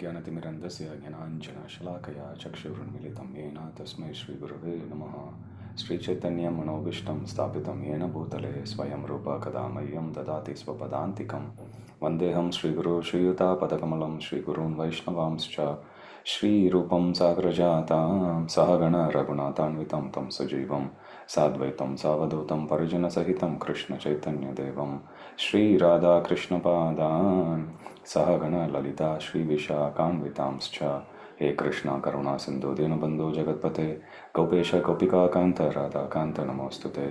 ज्ञानतिमिरन्दस्य ज्ञानाञ्जनशलाकया चक्षुरुन्मिलितं येन तस्मै श्रीगुरवे नमः। श्रीचैतन्यमनोभीष्टं स्थापितं येन भूतले स्वयं रूप कदा मह्यं ददाति स्वपदान्तिकं। वन्देऽहं श्रीगुरो श्रीयुतापदकमलं श्रीगुरून् वैष्णवांश्च श्रीरूपं साग्रजातां सहगण रघुनाथान्वितं तं सजीवं साद्वैतं सावधूतं परिजनसहितं कृष्णचैतन्यदेवं श्रीराधाकृष्णपादान् सहगण ललिता श्रीविशाखान्वितांश्च। हे कृष्ण करुणा सिन्धु दीनबन्धो जगत्पते गोपेश गोपिकाकान्त राधाकान्त नमोऽस्तुते।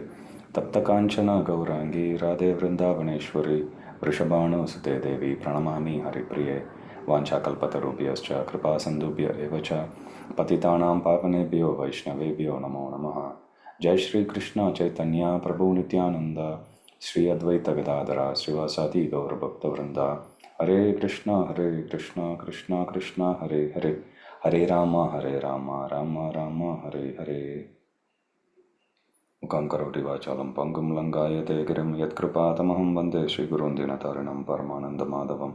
तप्तकाञ्चन गौराङ्गी राधे वृन्दावनेश्वरी वृषभानुसुते देवी प्रणमामि हरिप्रिये। वाञ्छाकल्पतरुभ्यश्च कृपासिन्धुभ्य एव च पतितानां पावनेभ्यो वैष्णवेभ्यो नमो नमः। जय श्री कृष्ण चैतन्य प्रभु नित्यानंद श्री अद्वैत गदाधर श्रीवासादि गौरभक्तवृंदा। हरे कृष्ण कृष्ण कृष्ण हरे हरे, हरे राम राम राम हरे हरे। मुखं करोति वाचालं पंगुं लङ्घयते गिरिं यत्कृपातमहं वन्दे श्रीगुरुं दीनतारिणं परमानन्दमाधवं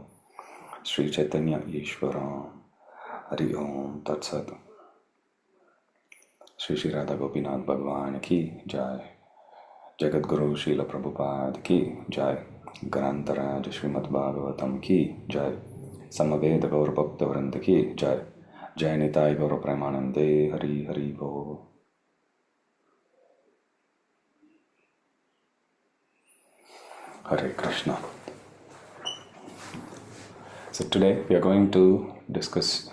श्रीचैतन्य ईश्वरं। हरि ओम तत्सत्। श्री श्री राधा गोपीनाथ भगवान की जय। जगतगुरु श्रील प्रभुपाद की जय। ग्रंथराज श्रीमद् भागवतम की जय। समवेद गौर भक्त वृंद की जय। जय निताय गौर प्रेमानंदे हरि हरि बोल। Hare Krishna. So today we are going to discuss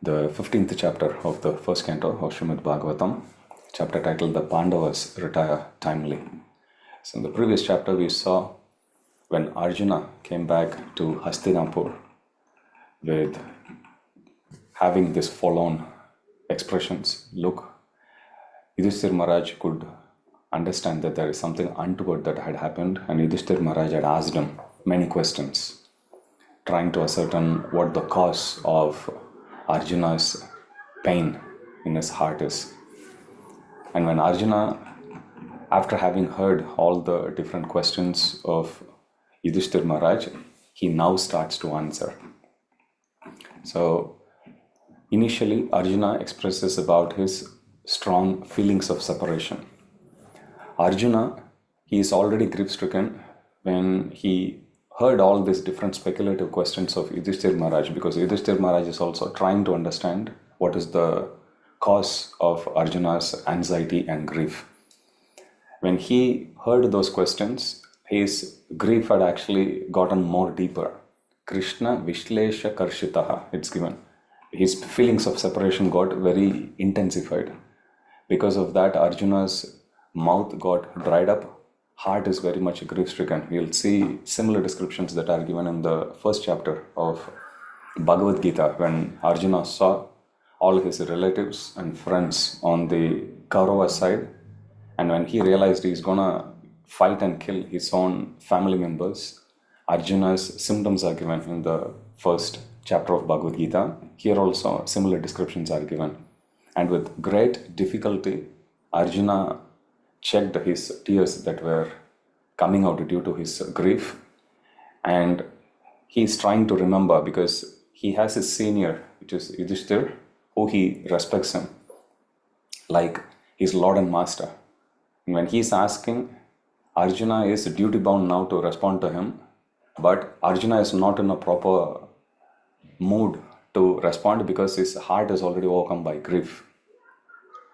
the 15th chapter of the first canto of Srimad Bhagavatam, chapter titled The Pandavas Retire Timely. So in the previous chapter we saw when Arjuna came back to Hastinapur with having this forlorn expressions. Look, Yudhishthir Maharaj could understand that there is something untoward that had happened, and Yudhishthir Maharaj had asked him many questions, trying to ascertain what the cause of Arjuna's pain in his heart is. And when Arjuna, after having heard all the different questions of Yudhishthir Maharaj, he now starts to answer. So initially Arjuna expresses about his strong feelings of separation. Arjuna, he is already grief-stricken when he heard all these different speculative questions of Yudhishthir Maharaj, because Yudhishthir Maharaj is also trying to understand what is the cause of Arjuna's anxiety and grief. When he heard those questions, his grief had actually gotten more deeper. Krishna Vishlesha Karshitaha, it's given. His feelings of separation got very intensified. Because of that, Arjuna's mouth got dried up. Heart is very much grief-stricken. We'll see similar descriptions that are given in the first chapter of Bhagavad Gita, when Arjuna saw all his relatives and friends on the Kaurava side, and when he realized he's gonna fight and kill his own family members. Arjuna's symptoms are given in the first chapter of Bhagavad Gita. Here also similar descriptions are given. And with great difficulty, Arjuna checked his tears that were coming out due to his grief, and he is trying to remember, because he has his senior, which is Yudhishthir, who he respects him like his lord and master. And when he is asking, Arjuna is duty bound now to respond to him, but Arjuna is not in a proper mood to respond because his heart is already overcome by grief.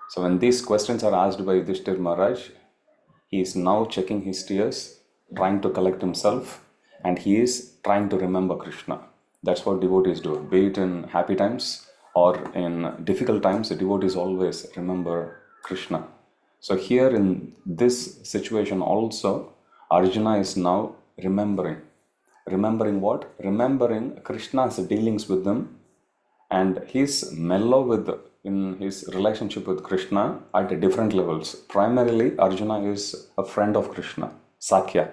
So when these questions are asked by Yudhishthir Maharaj, he is now checking his tears, trying to collect himself, and he is trying to remember Krishna. That's what devotees do. Be it in happy times or in difficult times, the devotees always remember Krishna. So here in this situation also, Arjuna is now remembering. Remembering what? Remembering Krishna's dealings with them, and he's mellow in his relationship with Krishna at different levels. Primarily, Arjuna is a friend of Krishna, Sakya.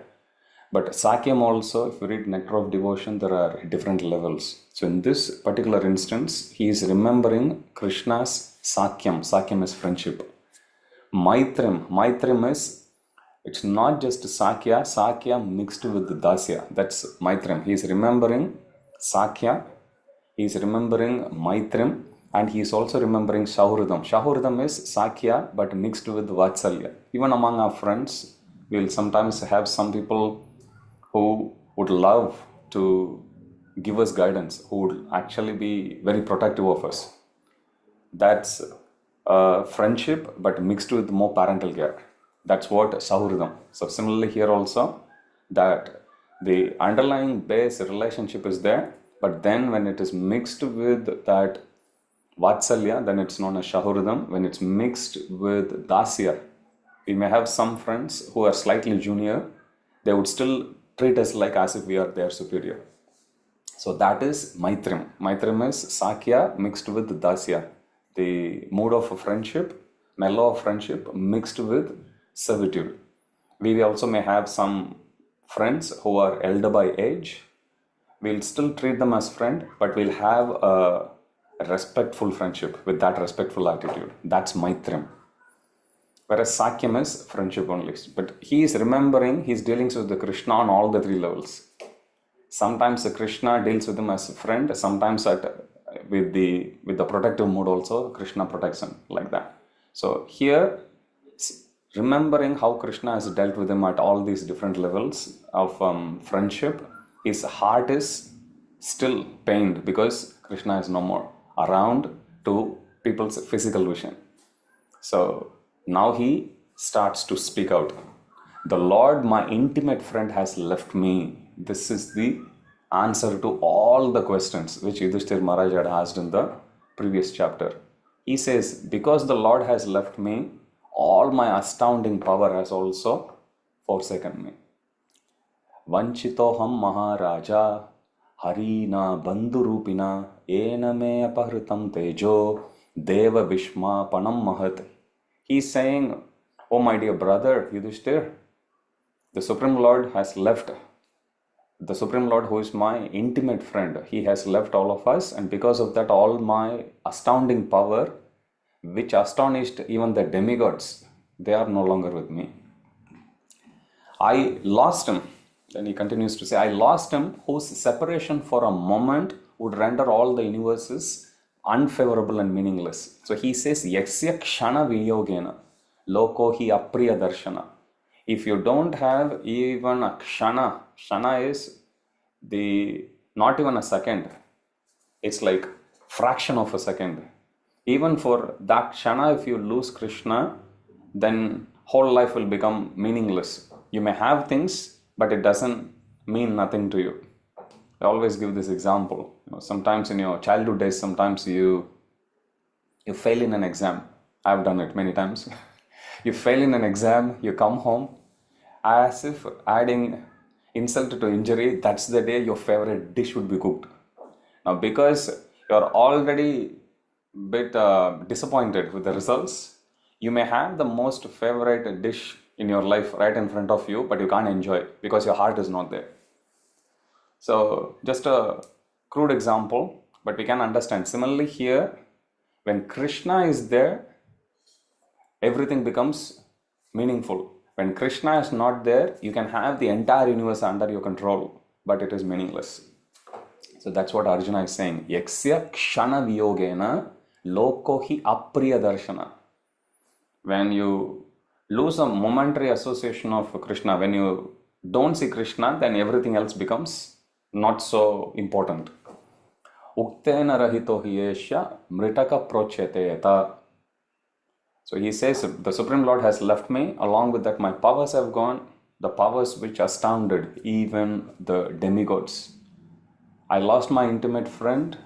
But Sakyam also, if you read Nectar of Devotion, there are different levels. So in this particular instance, he is remembering Krishna's Sakyam. Sakyam is friendship. Maitrim is, it's not just Sakya mixed with Dasya. That's Maitrim. He is remembering Sakya He is remembering Maitrim, and he is also remembering Shauhridam. Shauhridam is Sakya but mixed with Vatsalya. Even among our friends, we will sometimes have some people who would love to give us guidance, who would actually be very protective of us. That's friendship but mixed with more parental care. That's what Shauhridam. So similarly here also, that the underlying base relationship is there, but then when it is mixed with that Vatsalya, then it's known as Shauhridam. When it's mixed with Dasya, we may have some friends who are slightly junior, they would still treat us like as if we are their superior. So that is Maitrim. Maitrim is Sakya mixed with Dasya. The mood of friendship, mellow of friendship mixed with servitude. We also may have some friends who are elder by age. We'll still treat them as friend, but we'll have a respectful friendship with that respectful attitude. That's Maitrim. Whereas Sakyam is friendship only. But he is remembering his dealings with the Krishna on all the three levels. Sometimes the Krishna deals with him as a friend, sometimes with the protective mood also, Krishna protects him like that. So here, remembering how Krishna has dealt with him at all these different levels of friendship, his heart is still pained because Krishna is no more around to people's physical vision. So now he starts to speak out. The Lord, my intimate friend, has left me. This is the answer to all the questions which Yudhishthir Maharaj had asked in the previous chapter. He says, because the Lord has left me, all my astounding power has also forsaken me. Vanchitoham Maharaja Harina Bandhurupina Ename Apahritam Tejo Deva Vishma Panam Mahat. He is saying, oh my dear brother Yudhishthir, the Supreme Lord has left. The Supreme Lord, who is my intimate friend, he has left all of us, and because of that, all my astounding power, which astonished even the demigods, they are no longer with me. I lost him. Then he continues to say, I lost him whose separation for a moment would render all the universes unfavorable and meaningless. So he says, Yaksya Kshana Viyogena Loko hi Apriya Darshana. If you don't have even a Kshana, Kshana is not even a second. It's like fraction of a second. Even for that Kshana, if you lose Krishna, then whole life will become meaningless. You may have things, but it doesn't mean nothing to you. I always give this example. Sometimes in your childhood days, sometimes you fail in an exam. I've done it many times. You fail in an exam, you come home, as if adding insult to injury, that's the day your favorite dish would be cooked. Now, because you're already a bit disappointed with the results, you may have the most favorite dish in your life right in front of you, but you can't enjoy it because your heart is not there. So, just a crude example, but we can understand. Similarly here, when Krishna is there, everything becomes meaningful. When Krishna is not there, you can have the entire universe under your control, but it is meaningless. So that's what Arjuna is saying. Yaksya kshana viyogena loko hi apriya darshana. When you lose a momentary association of Krishna, when you don't see Krishna, then everything else becomes not so important. Uktena rahito hiyesha mritaka prochete eta. So he says, the Supreme Lord has left me. Along with that, my powers have gone. The powers which astounded even the demigods. I lost my intimate friend.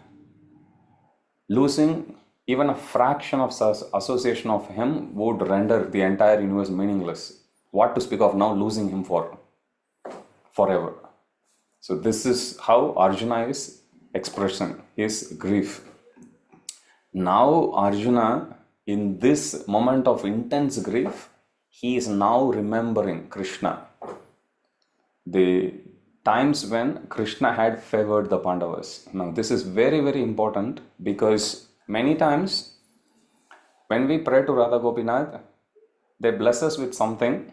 Losing even a fraction of association of him would render the entire universe meaningless. What to speak of now losing him forever. So this is how Arjuna is expressing his grief. Now Arjuna, in this moment of intense grief, he is now remembering Krishna. The times when Krishna had favored the Pandavas. Now this is very, very important because many times when we pray to Radha Gopinath, they bless us with something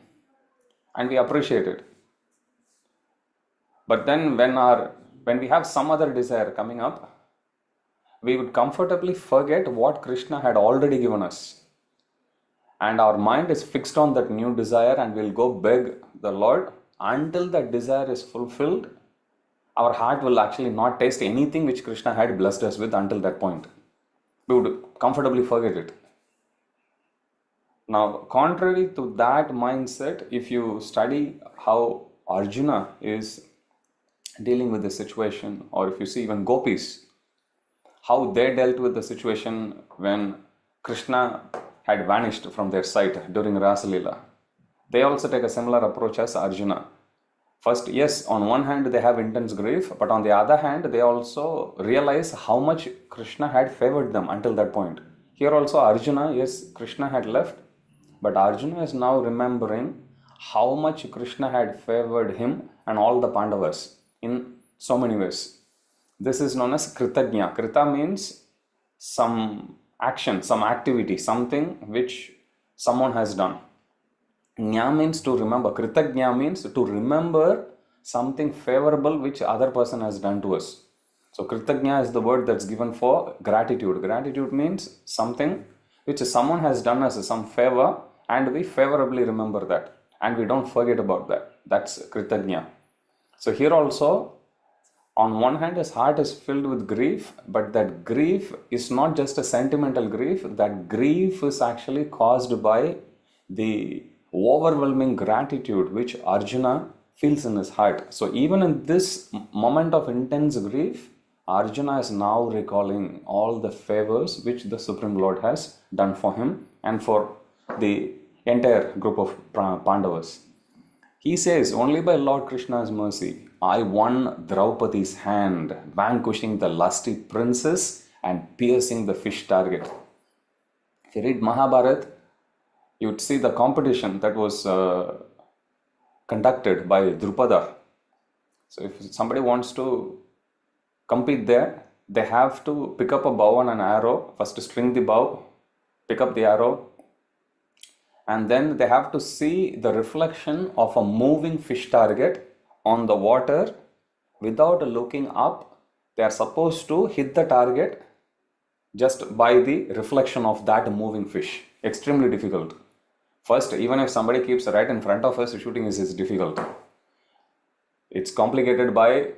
and we appreciate it. But then when we have some other desire coming up, we would comfortably forget what Krishna had already given us. And our mind is fixed on that new desire, and we'll go beg the Lord until that desire is fulfilled. Our heart will actually not taste anything which Krishna had blessed us with until that point. We would comfortably forget it. Now, contrary to that mindset, if you study how Arjuna is dealing with the situation, or if you see even gopis, how they dealt with the situation when Krishna had vanished from their sight during Rasa Leela, they also take a similar approach as Arjuna. First, yes, on one hand they have intense grief, but on the other hand they also realize how much Krishna had favored them until that point. Here also Arjuna, yes, Krishna had left, but Arjuna is now remembering how much Krishna had favored him and all the Pandavas in so many ways. This is known as Kritagnya. Krita means some action, some activity, something which someone has done. Jna means to remember. Kritagnya means to remember something favorable which other person has done to us. So Kritagnya is the word that's given for gratitude. Gratitude means something which someone has done us some favor, and we favorably remember that and we don't forget about that. That's Kritagnya. So here also, on one hand, his heart is filled with grief, but that grief is not just a sentimental grief. That grief is actually caused by the overwhelming gratitude which Arjuna feels in his heart. So even in this moment of intense grief, Arjuna is now recalling all the favors which the Supreme Lord has done for him and for the entire group of Pandavas. He says, only by Lord Krishna's mercy, I won Draupadi's hand, vanquishing the lusty princess and piercing the fish target. If you read Mahabharata, you would see the competition that was conducted by Drupada. So if somebody wants to compete there, they have to pick up a bow and an arrow, first string the bow, pick up the arrow, and then they have to see the reflection of a moving fish target on the water without looking up. They are supposed to hit the target just by the reflection of that moving fish. Extremely difficult. First, even if somebody keeps right in front of us, shooting is difficult. It's complicated by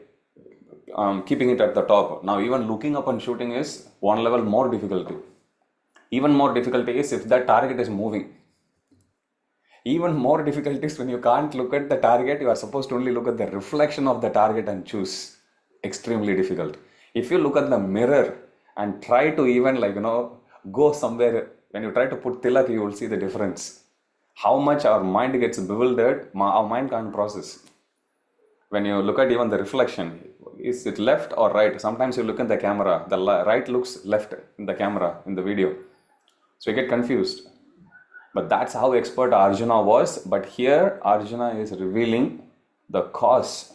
keeping it at the top. Now even looking up and shooting is one level more difficulty. Even more difficulty is if that target is moving. Even more difficult is when you can't look at the target, you are supposed to only look at the reflection of the target and choose. Extremely difficult. If you look at the mirror and try to even go somewhere, when you try to put tilak, you will see the difference. How much our mind gets bewildered, our mind can't process. When you look at even the reflection, is it left or right? Sometimes you look at the camera, the right looks left in the camera, in the video. So you get confused. But that's how expert Arjuna was. But here Arjuna is revealing the cause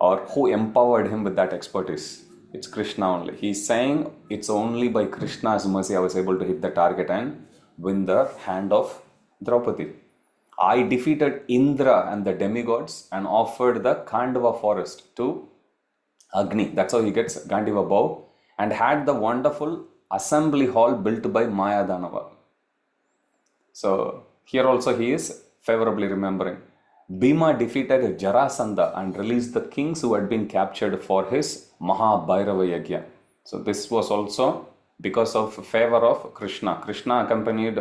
or who empowered him with that expertise. It's Krishna only. He's saying it's only by Krishna's mercy I was able to hit the target and win the hand of Draupadi. I defeated Indra and the demigods and offered the Khandava forest to Agni. That's how he gets Gandiva bow, and had the wonderful assembly hall built by Mayadanava. So here also he is favorably remembering. Bhima defeated Jarasandha and released the kings who had been captured for his Mahabhairava Yajna. So this was also because of favor of Krishna. Krishna accompanied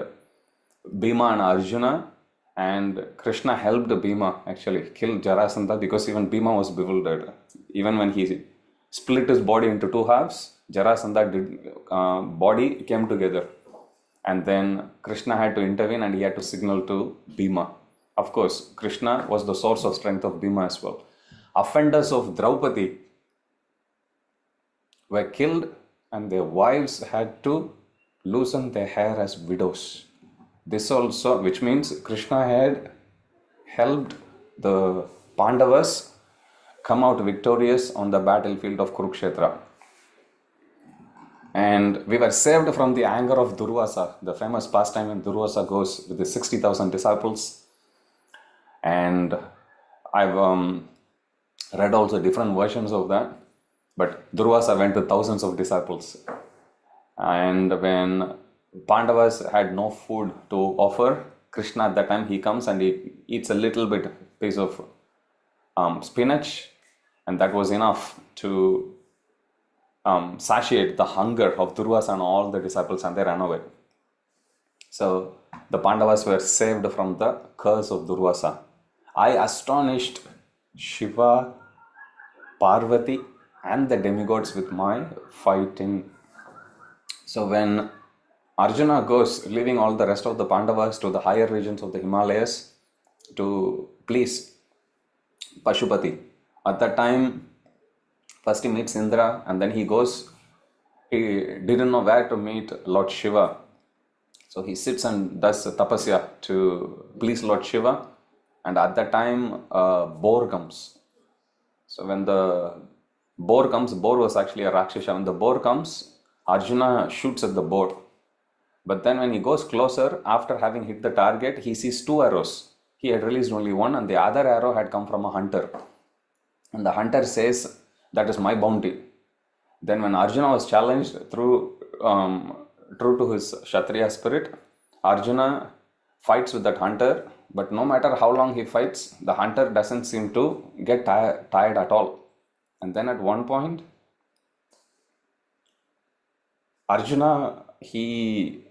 Bhima and Arjuna, and Krishna helped Bhima actually kill Jarasandha because even Bhima was bewildered. Even when he split his body into two halves, Jarasandha body came together. And then Krishna had to intervene and he had to signal to Bhima. Of course, Krishna was the source of strength of Bhima as well. Offenders of Draupadi were killed and their wives had to loosen their hair as widows. This also, which means Krishna had helped the Pandavas come out victorious on the battlefield of Kurukshetra. And we were saved from the anger of Durvasa, the famous pastime when Durvasa goes with the 60,000 disciples. And I've read also different versions of that. But Durvasa went with thousands of disciples. And when Pandavas had no food to offer, Krishna at that time, he comes and he eats a little bit piece of spinach, and that was enough to satiate the hunger of Durvasa and all the disciples, and they ran away. So the Pandavas were saved from the curse of Durvasa. I astonished Shiva, Parvati, and the demigods with my fighting. So when Arjuna goes, leaving all the rest of the Pandavas to the higher regions of the Himalayas to please Pashupati, at that time, first he meets Indra, and then he goes, he didn't know where to meet Lord Shiva. So he sits and does tapasya to please Lord Shiva, and at that time, boar comes. So when the boar comes, boar was actually a Rakshasa. When the boar comes, Arjuna shoots at the boar. But then when he goes closer, after having hit the target, he sees two arrows. He had released only one, and the other arrow had come from a hunter. And the hunter says, that is my bounty. Then when Arjuna was challenged true to his Kshatriya spirit, Arjuna fights with that hunter, but no matter how long he fights, the hunter doesn't seem to get tired at all. And then at one point, Arjuna, he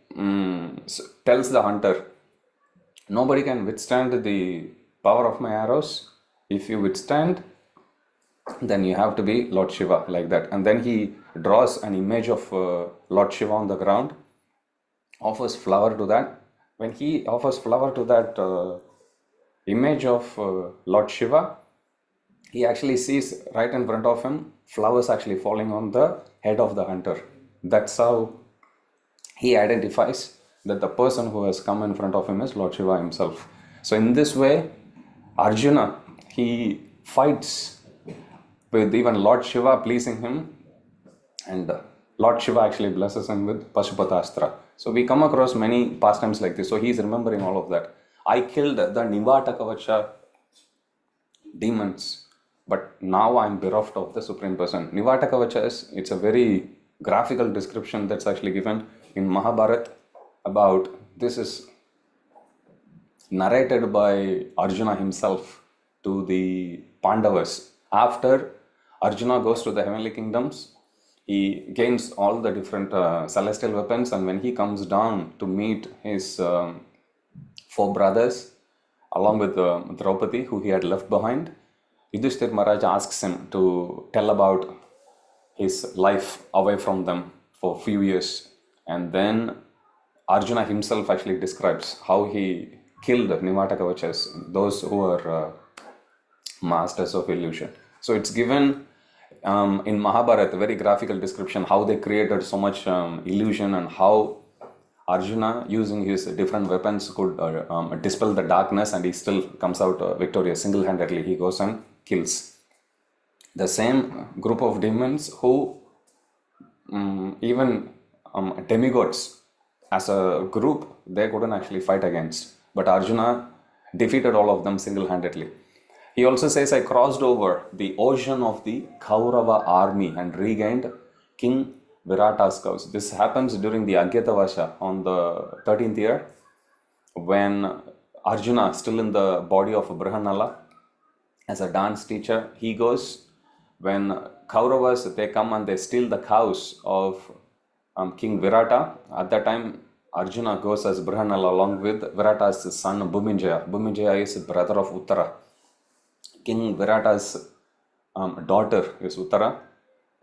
tells the hunter, nobody can withstand the power of my arrows. If you withstand, then you have to be Lord Shiva, like that. And then he draws an image of Lord Shiva on the ground, offers flower to that. When he offers flower to that image of Lord Shiva, he actually sees right in front of him flowers actually falling on the head of the hunter. That's how he identifies that the person who has come in front of him is Lord Shiva himself. So in this way, Arjuna, he fights with even Lord Shiva pleasing him, and Lord Shiva actually blesses him with Pashupatastra. So we come across many pastimes like this. So he is remembering all of that. I killed the Nivata Kavacha demons, but now I am bereft of the Supreme Person. Nivata Kavacha is, it's a very graphical description that's actually given in Mahabharata about, this is narrated by Arjuna himself to the Pandavas. After Arjuna goes to the heavenly kingdoms, he gains all the different celestial weapons, and when he comes down to meet his four brothers along with Draupadi, who he had left behind, Yudhishthir Maharaj asks him to tell about his life away from them for a few years. And then Arjuna himself actually describes how he killed Nivata Kavachas, those who were masters of illusion. So it's given in Mahabharata, a very graphical description how they created so much illusion, and how Arjuna, using his different weapons, could dispel the darkness, and he still comes out victorious. Single-handedly he goes and kills the same group of demons who even demigods as a group, they couldn't actually fight against, but Arjuna defeated all of them single-handedly. He also says, I crossed over the ocean of the Kaurava army and regained King Virata's cows. This happens during the Agyatavasha on the 13th year, when Arjuna, still in the body of Brihanala, as a dance teacher, he goes, when Kauravas, they come and they steal the cows of King Virata. At that time, Arjuna goes as Brihanala along with Virata's son Bhuminjaya. Bhuminjaya is brother of Uttara. King Virata's daughter is Uttara,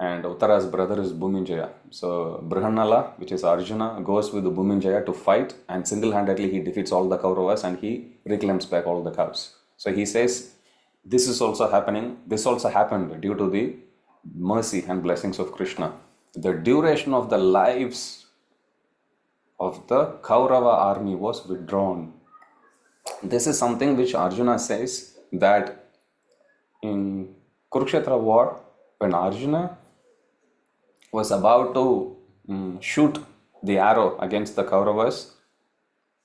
and Uttara's brother is Bhuminjaya. So Brihanala, which is Arjuna, goes with Bhuminjaya to fight, and single-handedly he defeats all the Kauravas and he reclaims back all the cows. So he says, this is also happening. This also happened due to the mercy and blessings of Krishna. The duration of the lives of the Kaurava army was withdrawn. This is something which Arjuna says, that in Kurukshetra war, when Arjuna was about to shoot the arrow against the Kauravas,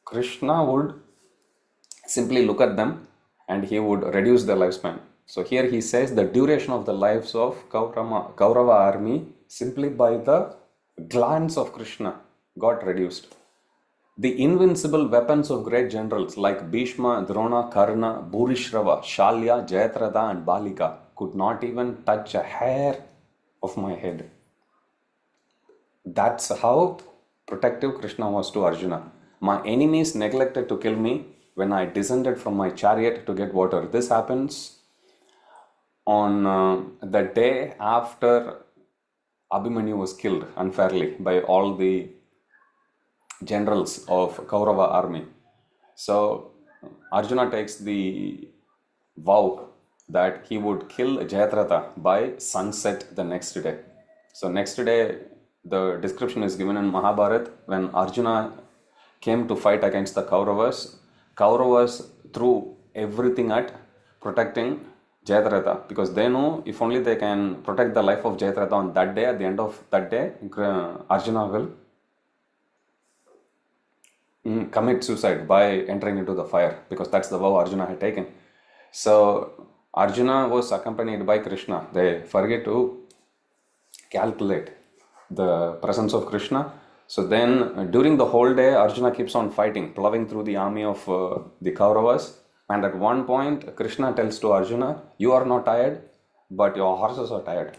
Krishna would simply look at them and he would reduce their lifespan. So here he says the duration of the lives of Kaurava army simply by the glance of Krishna got reduced. The invincible weapons of great generals like Bhishma, Drona, Karna, Bhurishrava, Shalya, Jayadratha and Balika could not even touch a hair of my head. That's how protective Krishna was to Arjuna. My enemies neglected to kill me when I descended from my chariot to get water. This happens on the day after Abhimanyu was killed unfairly by all the generals of Kaurava army. So Arjuna takes the vow that he would kill Jayadratha by sunset the next day. So next day, the description is given in Mahabharata when Arjuna came to fight against the Kauravas. Kauravas threw everything at protecting Jayadratha because they know if only they can protect the life of Jayadratha on that day, at the end of that day, Arjuna will commit suicide by entering into the fire because that's the vow Arjuna had taken. So Arjuna was accompanied by Krishna. They forget to calculate the presence of Krishna. So then during the whole day Arjuna keeps on fighting, plowing through the army of the Kauravas, and at one point Krishna tells to Arjuna, you are not tired but your horses are tired.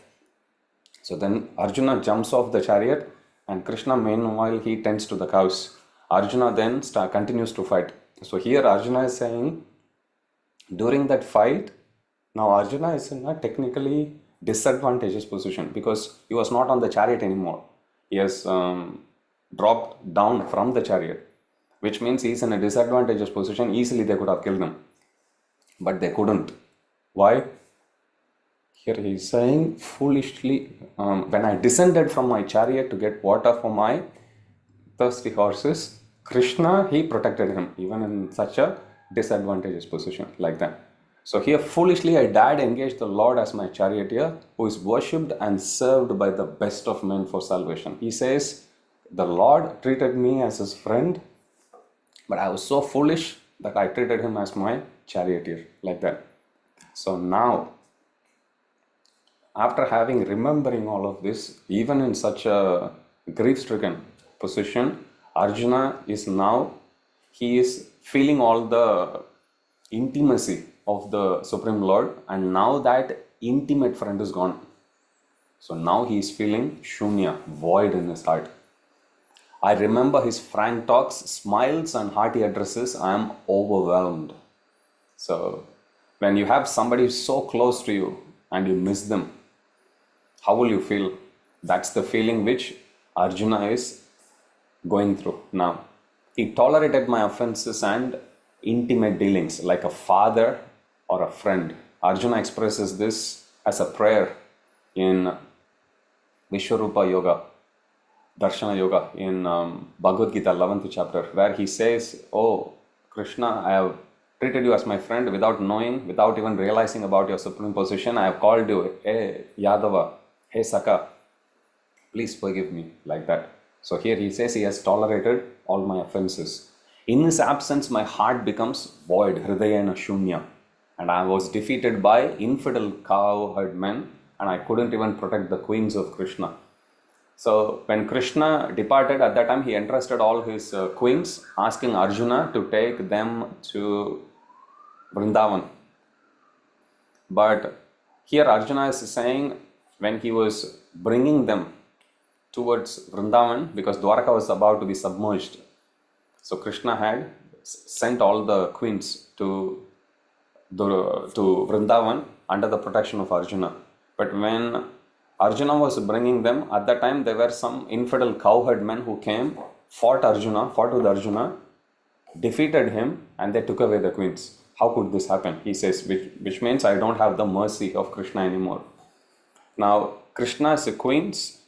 So then Arjuna jumps off the chariot and Krishna meanwhile he tends to the cows. Arjuna then continues to fight. So here Arjuna is saying during that fight, now Arjuna is in a technically disadvantageous position because he was not on the chariot anymore. He has dropped down from the chariot, which means he is in a disadvantageous position. Easily they could have killed him, but they couldn't. Why? Here he is saying foolishly, when I descended from my chariot to get water for my thirsty horses, Krishna, he protected him even in such a disadvantageous position like that. So here foolishly I dared engage the Lord as my charioteer, who is worshipped and served by the best of men for salvation. He says, the Lord treated me as his friend, but I was so foolish that I treated him as my charioteer like that. So now, after remembering all of this, even in such a grief-stricken position, Arjuna is now, he is feeling all the intimacy of the Supreme Lord, and now that intimate friend is gone. So now he is feeling shunya, void in his heart. I remember his frank talks, smiles and hearty addresses. I am overwhelmed. So when you have somebody so close to you and you miss them, how will you feel? That's the feeling which Arjuna is going through now. He tolerated my offenses and intimate dealings like a father or a friend. Arjuna expresses this as a prayer in Vishwarupa Yoga, Darshana Yoga in Bhagavad Gita 11th chapter, where he says, oh Krishna, I have treated you as my friend without knowing, without even realizing about your supreme position. I have called you, hey Yadava, hey Saka, please forgive me, like that. So here he says he has tolerated all my offenses. In his absence, my heart becomes void, hridayana shunya, and I was defeated by infidel cowherd men, and I couldn't even protect the queens of Krishna. So when Krishna departed, at that time he entrusted all his queens, asking Arjuna to take them to Vrindavan. But here Arjuna is saying when he was bringing them towards Vrindavan, because Dwaraka was about to be submerged, so Krishna had sent all the queens to Vrindavan under the protection of Arjuna. But when Arjuna was bringing them, at that time there were some infidel cowherd men who came, fought with Arjuna, defeated him, and they took away the queens. How could this happen? He says, which means I don't have the mercy of Krishna anymore. Now Krishna's queens,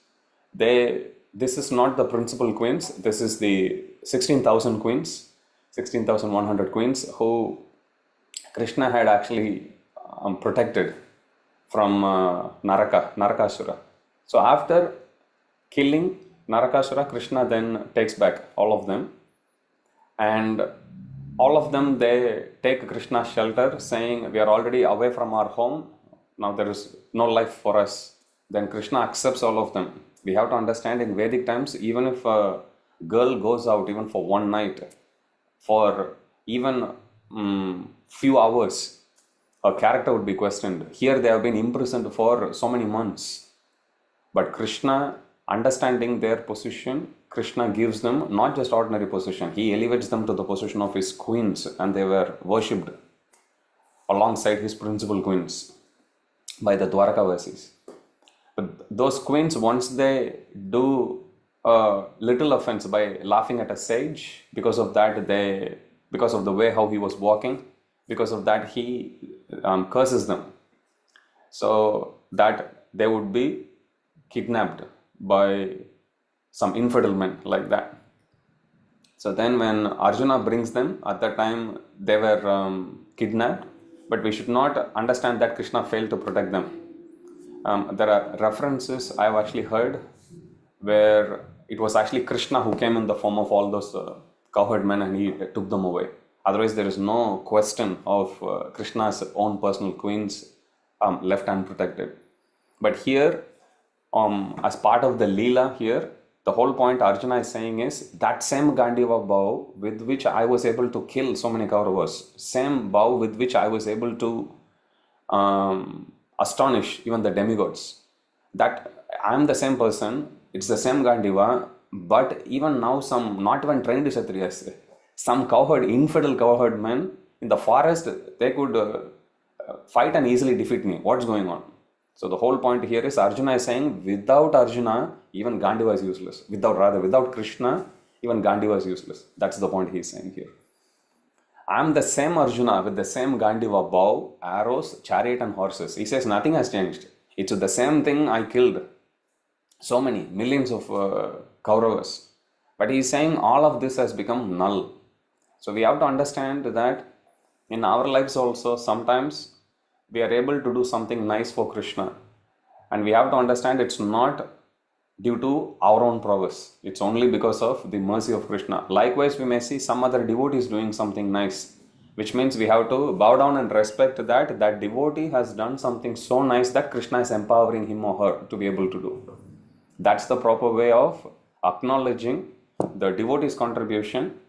this is not the principal queens, this is the 16,000 queens, 16,100 queens who Krishna had actually protected from Narakasura. So after killing Narakasura, Krishna then takes back all of them, and all of them, they take Krishna's shelter, saying, we are already away from our home, now there is no life for us. Then Krishna accepts all of them. We have to understand, in Vedic times, even if a girl goes out even for one night, for even few hours, her character would be questioned. Here they have been imprisoned for so many months. But Krishna, understanding their position, Krishna gives them not just ordinary position. He elevates them to the position of his queens, and they were worshipped alongside his principal queens by the Dwarkavasis. But those queens, once they do a little offense by laughing at a sage, because of that because of the way how he was walking, because of that he curses them. So that they would be kidnapped by some infidel men like that. So then when Arjuna brings them, at that time they were kidnapped, but we should not understand that Krishna failed to protect them. There are references I have actually heard where it was actually Krishna who came in the form of all those cowherd men, and he took them away. Otherwise, there is no question of Krishna's own personal queens left unprotected. But here, as part of the Leela here, the whole point Arjuna is saying is that same Gandiva bow with which I was able to kill so many Kauravas, same bow with which I was able to astonish even the demigods, that I am the same person, it's the same Gandiva, but even now some not even trained Kshatriyas, some cowherd, infidel cowherd men in the forest, they could fight and easily defeat me. What's going on? So the whole point here is Arjuna is saying, without Arjuna, even Gandiva is useless. Without Krishna, even Gandiva is useless. That's the point he is saying here. I am the same Arjuna with the same Gandiva bow, arrows, chariot and horses. He says nothing has changed. It's the same thing I killed. So many, millions of Kauravas. But he is saying all of this has become null. So we have to understand that in our lives also, sometimes we are able to do something nice for Krishna. And we have to understand it's not due to our own prowess. It's only because of the mercy of Krishna. Likewise, we may see some other devotees doing something nice, which means we have to bow down and respect that devotee has done something so nice that Krishna is empowering him or her to be able to do. That's the proper way of acknowledging the devotee's contribution,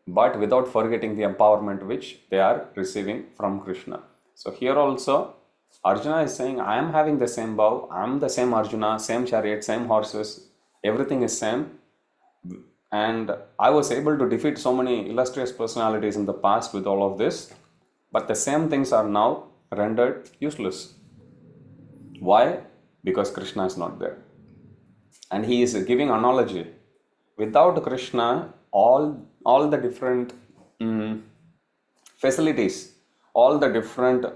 but without forgetting the empowerment which they are receiving from Krishna. So here also, Arjuna is saying, I am having the same bow, I am the same Arjuna, same chariot, same horses, everything is same. And I was able to defeat so many illustrious personalities in the past with all of this, but the same things are now rendered useless. Why? Because Krishna is not there. And he is giving analogy. Without Krishna, all the different facilities, all the different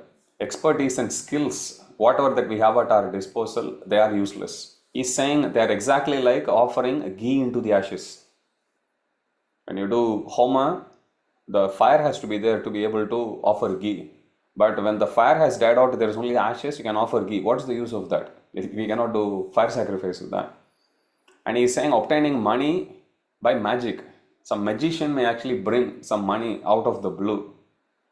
expertise and skills, whatever that we have at our disposal, they are useless. He's saying they are exactly like offering ghee into the ashes. When you do homa, the fire has to be there to be able to offer ghee. But when the fire has died out, there is only ashes, you can offer ghee. What's the use of that? We cannot do fire sacrifice with that. And he's saying obtaining money by magic. Some magician may actually bring some money out of the blue,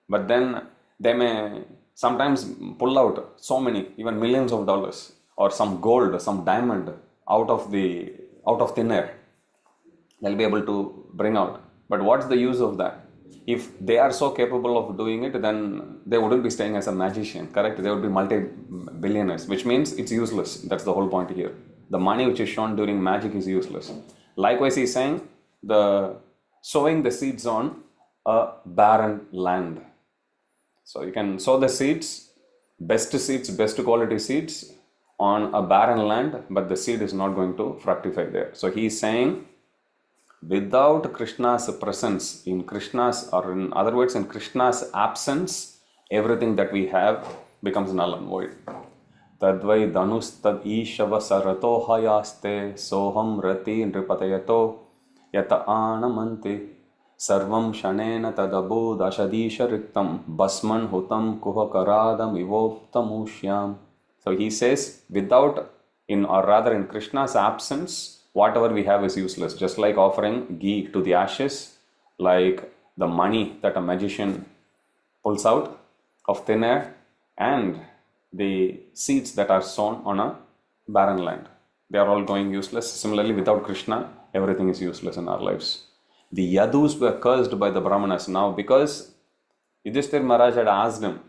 but then they may sometimes pull out so many, even millions of dollars, or some gold, some diamond out of thin air. They'll be able to bring out. But what's the use of that? If they are so capable of doing it, then they wouldn't be staying as a magician, correct? They would be multi-billionaires, which means it's useless. That's the whole point here. The money which is shown during magic is useless. Likewise, he's saying sowing the seeds on a barren land. So you can sow the seeds, best quality seeds on a barren land, but the seed is not going to fructify there. So he is saying, without Krishna's presence, in Krishna's, or in other words, in Krishna's absence, everything that we have becomes null and void. Tadvai dhanustad ishava rato hayaste soham rati nripatayato yata anamanti sarvam shanena tadabud ashadisha riktam basman hutam kuhakaradam ivoptamushyam. So he says, in Krishna's absence, whatever we have is useless. Just like offering ghee to the ashes, like the money that a magician pulls out of thin air, and the seeds that are sown on a barren land. They are all going useless. Similarly, without Krishna, everything is useless in our lives. The Yadus were cursed by the Brahmanas. Now, because Yudhishthira Maharaj had asked him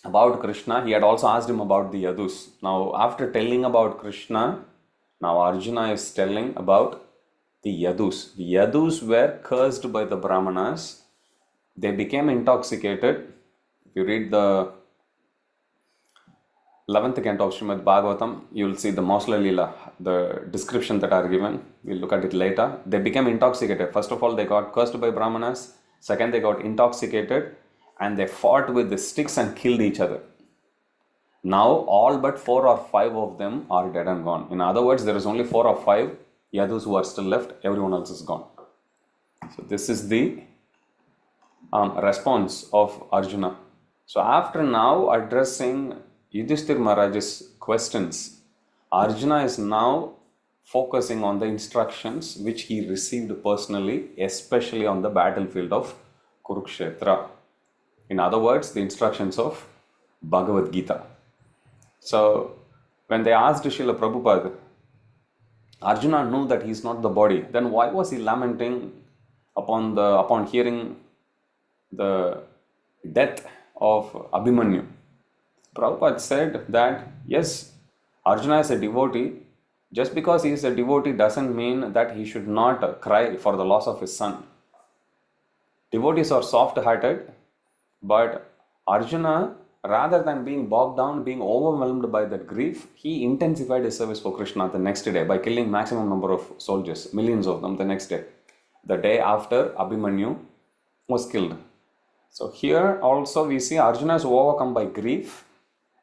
about Krishna, he had also asked him about the Yadus. Now, after telling about Krishna, now Arjuna is telling about the Yadus. The Yadus were cursed by the Brahmanas. They became intoxicated. If you read the 11th canto of Srimad Bhagavatam, you will see the Mausala Leela, the description that are given. We'll look at it later. They became intoxicated. First of all, they got cursed by Brahmanas. Second, they got intoxicated and they fought with the sticks and killed each other. Now, all but 4 or 5 of them are dead and gone. In other words, there is only 4 or 5 Yadus who are still left. Everyone else is gone. So, this is the response of Arjuna. So, after now addressing Yudhishthira Maharaj's questions, Arjuna is now focusing on the instructions which he received personally, especially on the battlefield of Kurukshetra. In other words, the instructions of Bhagavad Gita. So, when they asked Srila Prabhupada, Arjuna knew that he is not the body. Then why was he lamenting upon hearing the death of Abhimanyu? Prabhupada said that yes, Arjuna is a devotee. Just because he is a devotee doesn't mean that he should not cry for the loss of his son. Devotees are soft-hearted, but Arjuna, rather than being bogged down, being overwhelmed by that grief, he intensified his service for Krishna the next day by killing maximum number of soldiers, millions of them the next day, the day after Abhimanyu was killed. So here also we see Arjuna is overcome by grief.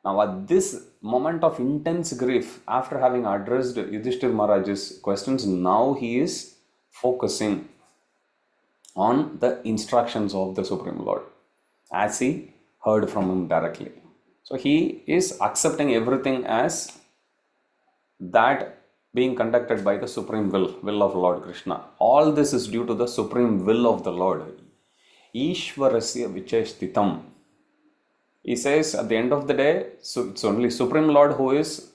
Now at this moment of intense grief, after having addressed Yudhishthira Maharaj's questions, now he is focusing on the instructions of the Supreme Lord as he heard from him directly. So he is accepting everything as that being conducted by the Supreme will of Lord Krishna. All this is due to the Supreme will of the Lord. Ishvarasya vicheshtitam. He says at the end of the day, so it's only Supreme Lord who is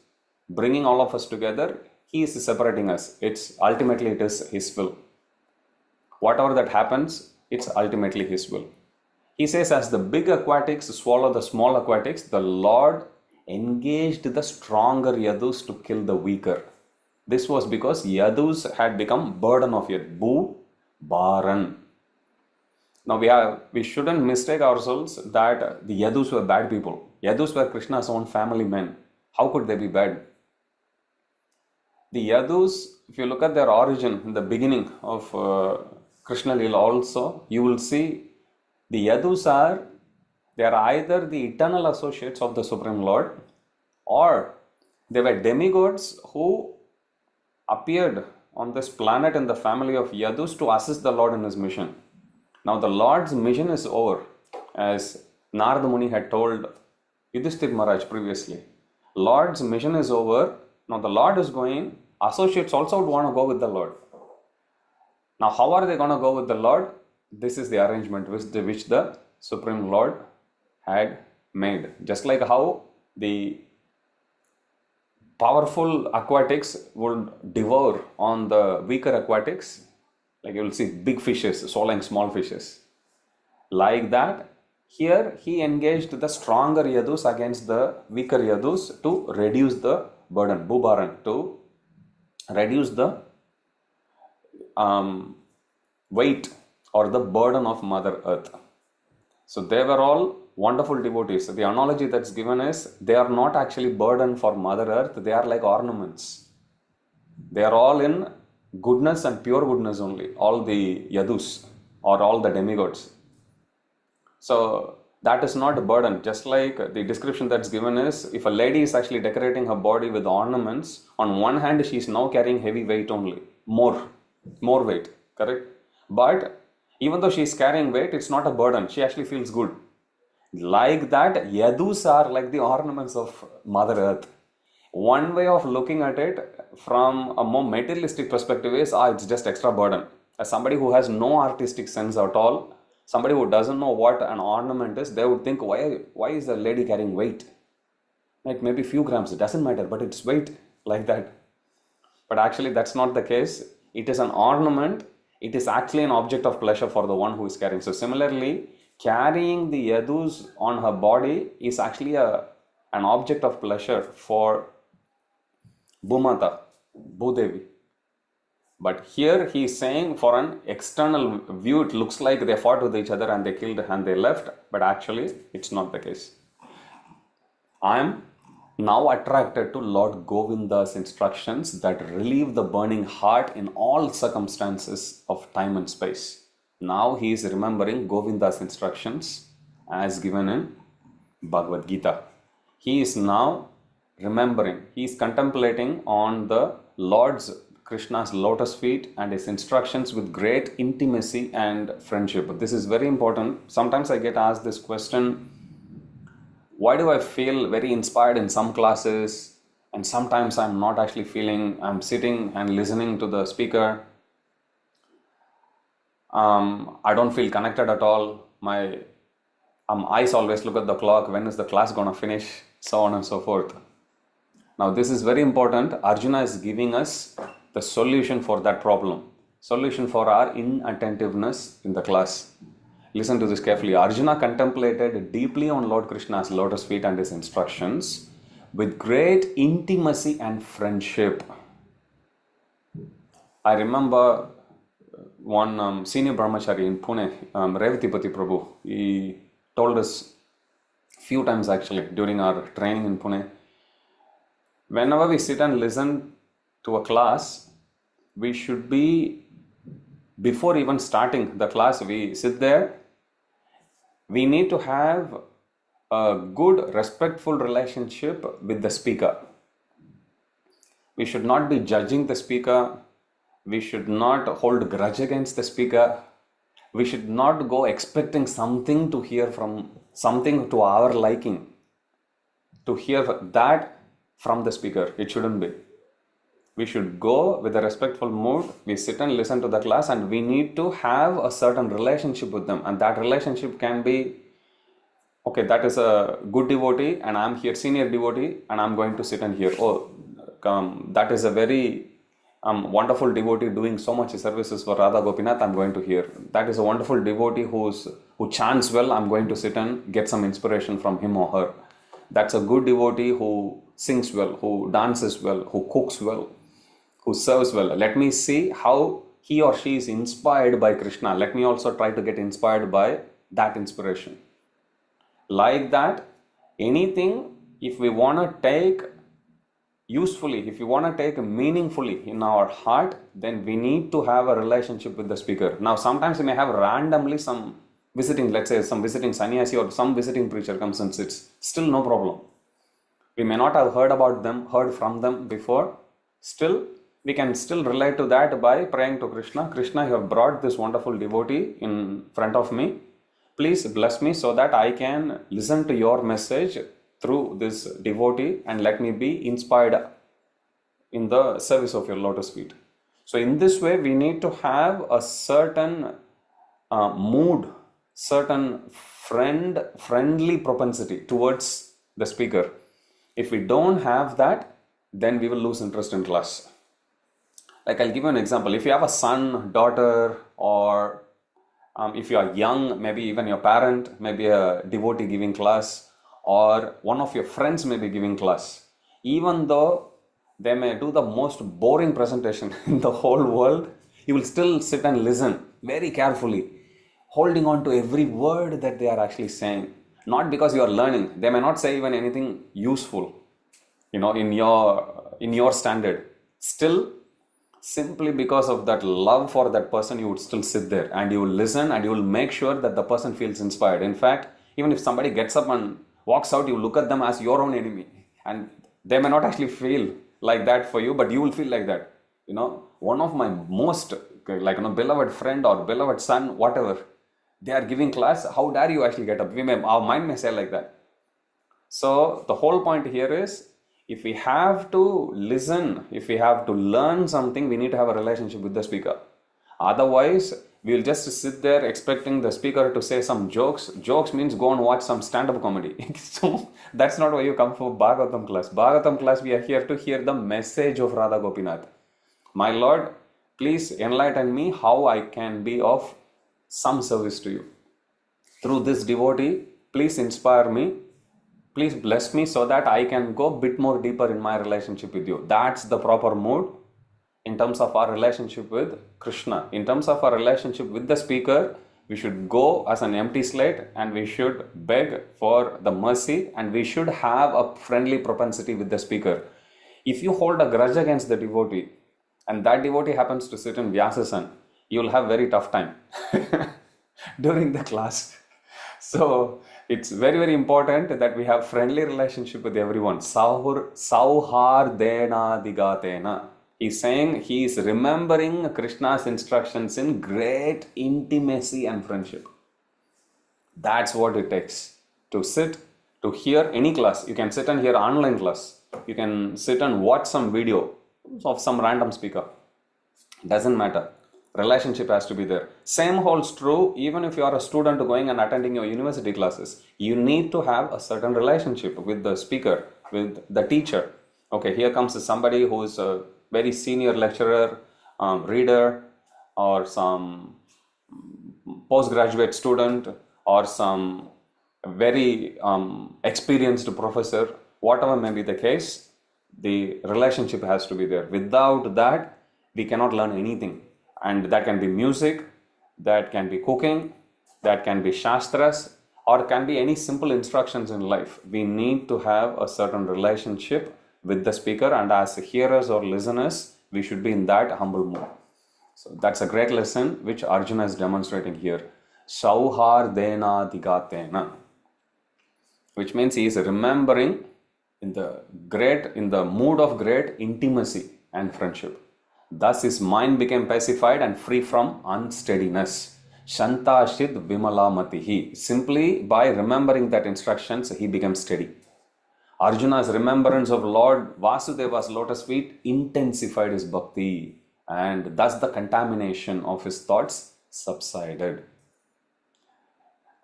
bringing all of us together. He is separating us. Ultimately it is His will. Whatever that happens, it's ultimately His will. He says, as the big aquatics swallow the small aquatics, the Lord engaged the stronger Yadus to kill the weaker. This was because Yadus had become burden of Yad. Bhu, Bharan. Now we shouldn't mistake ourselves that the Yadus were bad people. Yadus were Krishna's own family men. How could they be bad? The Yadus, if you look at their origin in the beginning of Krishna Lila also, you will see the Yadus are either the eternal associates of the Supreme Lord, or they were demigods who appeared on this planet in the family of Yadus to assist the Lord in His mission. Now the Lord's mission is over, as Narada Muni had told Yudhishthira Maharaj previously. Lord's mission is over. Now the Lord is going. Associates also would want to go with the Lord. Now how are they going to go with the Lord? This is the arrangement which the Supreme Lord had made. Just like how the powerful aquatics would devour on the weaker aquatics, like you will see big fishes swallowing small fishes. Like that, here he engaged the stronger Yadus against the weaker Yadus to reduce the burden, Bhubaran, to reduce the weight or the burden of Mother Earth. So they were all wonderful devotees. The analogy that's given is they are not actually burden for Mother Earth, they are like ornaments. They are all in goodness and pure goodness only, all the Yadus or all the demigods. So that is not a burden. Just like the description that's given is, if a lady is actually decorating her body with ornaments, on one hand she is now carrying heavy weight only, more weight, correct? But even though she is carrying weight, it's not a burden. She actually feels good. Like that, Yadus are like the ornaments of Mother Earth. One way of looking at it from a more materialistic perspective is, it's just extra burden. As somebody who has no artistic sense at all, somebody who doesn't know what an ornament is, they would think, why is the lady carrying weight? Like maybe few grams, it doesn't matter, but it's weight like that. But actually that's not the case. It is an ornament. It is actually an object of pleasure for the one who is carrying. So similarly, carrying the yadus on her body is actually an object of pleasure for Bhumata, Bhudevi. But here he is saying, for an external view, it looks like they fought with each other and they killed and they left, but actually it's not the case. I am now attracted to Lord Govinda's instructions that relieve the burning heart in all circumstances of time and space. Now he is remembering Govinda's instructions as given in Bhagavad Gita. He is now remembering, he is contemplating on the Lord's Krishna's lotus feet and his instructions with great intimacy and friendship. This is very important. Sometimes I get asked this question, why do I feel very inspired in some classes and sometimes I'm not actually feeling, I'm sitting and listening to the speaker. I don't feel connected at all. My eyes always look at the clock, when is the class going to finish, so on and so forth. Now this is very important. Arjuna is giving us the solution for that problem, solution for our inattentiveness in the class. Listen to this carefully. Arjuna contemplated deeply on Lord Krishna's lotus feet and his instructions with great intimacy and friendship. I remember one senior brahmachari in Pune, Revatipati Prabhu, he told us few times actually during our training in Pune, whenever we sit and listen to a class, we should be, before even starting the class, we sit there, we need to have a good, respectful relationship with the speaker. We should not be judging the speaker. We should not hold grudge against the speaker. We should not go expecting something to hear from, something to our liking, to hear that from the speaker. It shouldn't be. We should go with a respectful mood. We sit and listen to the class and we need to have a certain relationship with them. And that relationship can be, okay, that is a good devotee and I'm here, senior devotee, and I'm going to sit and hear. Oh, that is a very wonderful devotee doing so much services for Radha Gopinath, I'm going to hear. That is a wonderful devotee who chants well, I'm going to sit and get some inspiration from him or her. That's a good devotee who sings well, who dances well, who cooks well, who serves well. Let me see how he or she is inspired by Krishna. Let me also try to get inspired by that inspiration. Like that, anything, if we want to take usefully, if we want to take meaningfully in our heart, then we need to have a relationship with the speaker. Now, sometimes we may have randomly some visiting, let's say some visiting sannyasi or some visiting preacher comes and sits. Still no problem. We may not have heard from them before. Still, we can still relate to that by praying to Krishna. Krishna, you have brought this wonderful devotee in front of me. Please bless me so that I can listen to your message through this devotee and let me be inspired in the service of your lotus feet. So in this way, we need to have a certain mood, certain friendly propensity towards the speaker. If we don't have that, then we will lose interest in class. Like I'll give you an example. If you have a son, daughter, or if you are young, maybe even your parent, maybe a devotee giving class, or one of your friends may be giving class. Even though they may do the most boring presentation in the whole world, you will still sit and listen very carefully, holding on to every word that they are actually saying. Not because you are learning. They may not say even anything useful, in your standard. Still, simply because of that love for that person, you would still sit there and you will listen and you will make sure that the person feels inspired. In fact, even if somebody gets up and walks out, you look at them as your own enemy, and they may not actually feel like that for you, but you will feel like that. One of my most beloved friend or beloved son, whatever, they are giving class, how dare you actually get up? Our mind may say like that. So the whole point here is, if we have to listen, if we have to learn something, we need to have a relationship with the speaker. Otherwise, we'll just sit there expecting the speaker to say some jokes. Jokes means go and watch some stand-up comedy. So that's not why you come for Bhagavatam class. Bhagavatam class, we are here to hear the message of Radha Gopinath. My Lord, please enlighten me how I can be of some service to you. Through this devotee, please inspire me. Please bless me so that I can go a bit more deeper in my relationship with you. That's the proper mood in terms of our relationship with Krishna. In terms of our relationship with the speaker, we should go as an empty slate and we should beg for the mercy and we should have a friendly propensity with the speaker. If you hold a grudge against the devotee and that devotee happens to sit in Vyasasan, you will have very tough time during the class. So it's very, very important that we have friendly relationship with everyone. Sauhardena digatena. He's saying he is remembering Krishna's instructions in great intimacy and friendship. That's what it takes to sit, to hear any class. You can sit and hear online class. You can sit and watch some video of some random speaker. Doesn't matter. Relationship has to be there. Same holds true even if you are a student going and attending your university classes. You need to have a certain relationship with the speaker, with the teacher. Okay, here comes somebody who is a very senior lecturer, reader, or some postgraduate student, or some very experienced professor. Whatever may be the case, the relationship has to be there. Without that, we cannot learn anything. And that can be music, that can be cooking, that can be shastras, or can be any simple instructions in life. We need to have a certain relationship with the speaker, and as hearers or listeners, we should be in that humble mood. So that's a great lesson which Arjuna is demonstrating here. Sauhardena digatena, which means he is remembering in the mood of great intimacy and friendship. Thus his mind became pacified and free from unsteadiness. Shantashid vimalamatihi. Simply by remembering that instructions, he became steady. Arjuna's remembrance of Lord Vasudeva's lotus feet intensified his bhakti, and thus the contamination of his thoughts subsided.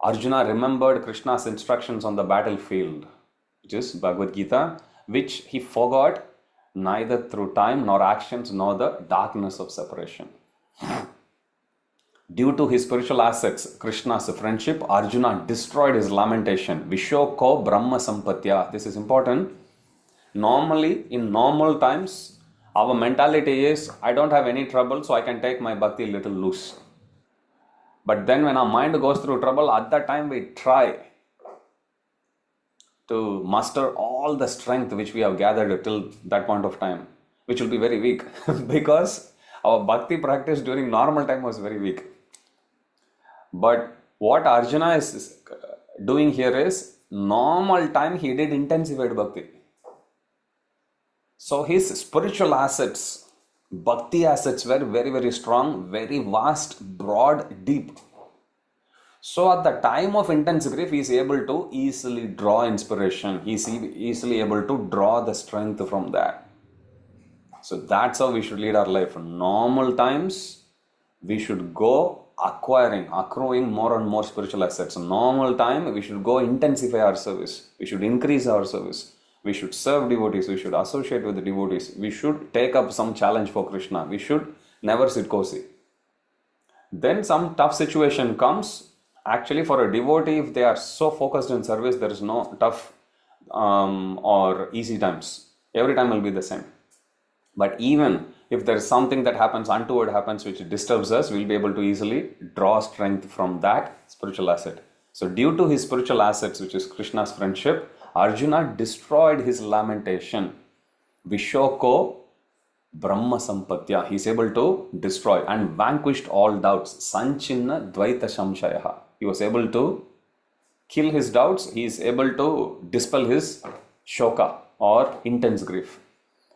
Arjuna remembered Krishna's instructions on the battlefield, which is Bhagavad Gita, which he forgot neither through time nor actions nor the darkness of separation. Due to his spiritual assets, Krishna's friendship, Arjuna destroyed his lamentation. Vishoko Brahma Sampatya. This is important. Normally, in normal times, our mentality is, I don't have any trouble, so I can take my bhakti a little loose. But then when our mind goes through trouble, at that time we try to muster all the strength which we have gathered till that point of time, which will be very weak because our bhakti practice during normal time was very weak. But what Arjuna is doing here is, normal time he did intensified bhakti. So his spiritual assets, bhakti assets were very, very strong, very vast, broad, deep. So at the time of intense grief, he is able to easily draw inspiration. He is easily able to draw the strength from that. So that's how we should lead our life. In normal times, we should go accruing more and more spiritual assets. In normal time, we should go intensify our service. We should increase our service. We should serve devotees. We should associate with the devotees. We should take up some challenge for Krishna. We should never sit cozy. Then some tough situation comes. Actually, for a devotee, if they are so focused in service, there is no tough or easy times. Every time will be the same. But even if there is something that happens, untoward happens, which disturbs us, we'll be able to easily draw strength from that spiritual asset. So due to his spiritual assets, which is Krishna's friendship, Arjuna destroyed his lamentation. Vishoko Brahma Sampatya. He is able to destroy and vanquished all doubts. Sanchinna Dvaita Shamshayaha. He was able to kill his doubts. He is able to dispel his shoka or intense grief.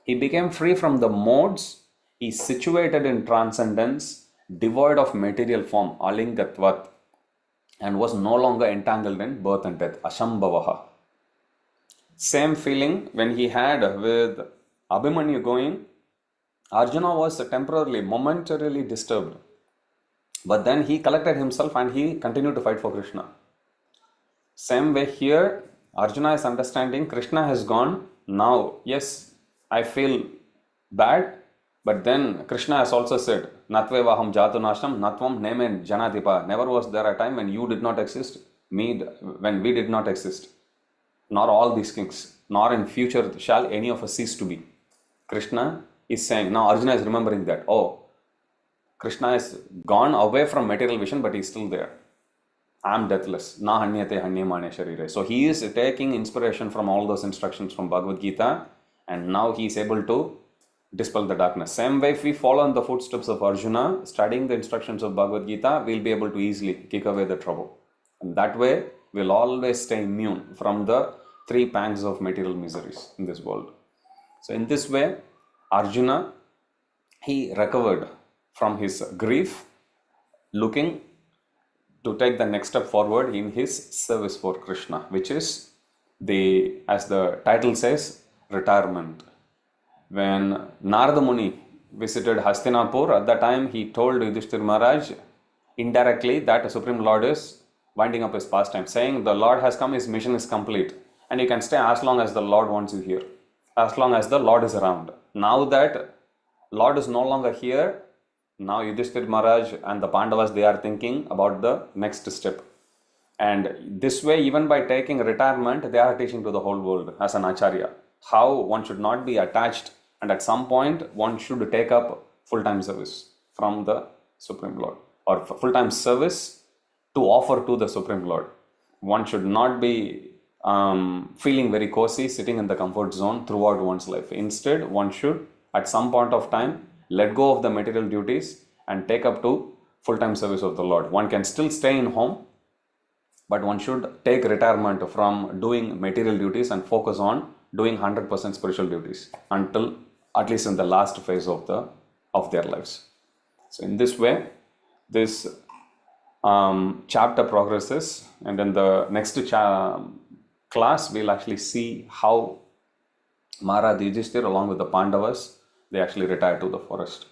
He became free from the modes. He is situated in transcendence, devoid of material form, alingatvat, and was no longer entangled in birth and death, ashambhavaha. Same feeling when he had with Abhimanyu going, Arjuna was temporarily, momentarily disturbed. But then he collected himself and he continued to fight for Krishna. Same way here, Arjuna is understanding Krishna has gone. Now, yes, I feel bad, but then Krishna has also said, Natvevaham jatunasham natvam nemen janadipa. Never was there a time when you did not exist, when we did not exist. Nor all these kings, nor in future shall any of us cease to be. Krishna is saying, now Arjuna is remembering that, oh, Krishna is gone away from material vision, but he is still there. I am deathless. Na hanyate hanyamane sharire. So he is taking inspiration from all those instructions from Bhagavad Gita, and now he is able to dispel the darkness. Same way, if we follow in the footsteps of Arjuna, studying the instructions of Bhagavad Gita, we will be able to easily kick away the trouble. And that way, we will always stay immune from the three pangs of material miseries in this world. So in this way, Arjuna, he recovered from his grief, looking to take the next step forward in his service for Krishna, which is as the title says, retirement. When Narada Muni visited Hastinapur, at that time he told Yudhishthira Maharaj indirectly that the Supreme Lord is winding up his pastime, saying the Lord has come, his mission is complete, and you can stay as long as the Lord wants you here, as long as the Lord is around. Now that Lord is no longer here, now Yudhishthira Maharaj and the Pandavas, they are thinking about the next step. And this way, even by taking retirement, they are teaching to the whole world as an acharya how one should not be attached, and at some point one should take up full-time service from the Supreme Lord, or full-time service to offer to the Supreme Lord. One should not be feeling very cozy, sitting in the comfort zone throughout one's life. Instead, one should at some point of time let go of the material duties and take up to full-time service of the Lord. One can still stay in home, but one should take retirement from doing material duties and focus on doing 100% spiritual duties until at least in the last phase of their lives. So in this way, this chapter progresses, and in the next class we'll actually see how Maharaj Yudhishthira along with the Pandavas, they actually retire to the forest.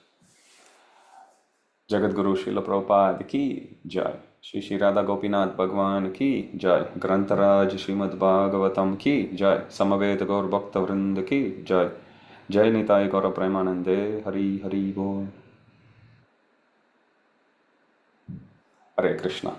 Jagat Guru Srila Prabhupada ki jai. Shri Radha Gopinath Bhagwan ki jai. Grantaraj Srimad Bhagavatam ki jai. Samaveta Gaur Bhakta Vrinda ki jai. Jai Nitai Gaura Premanande Hari Hari Bol. Hare Krishna.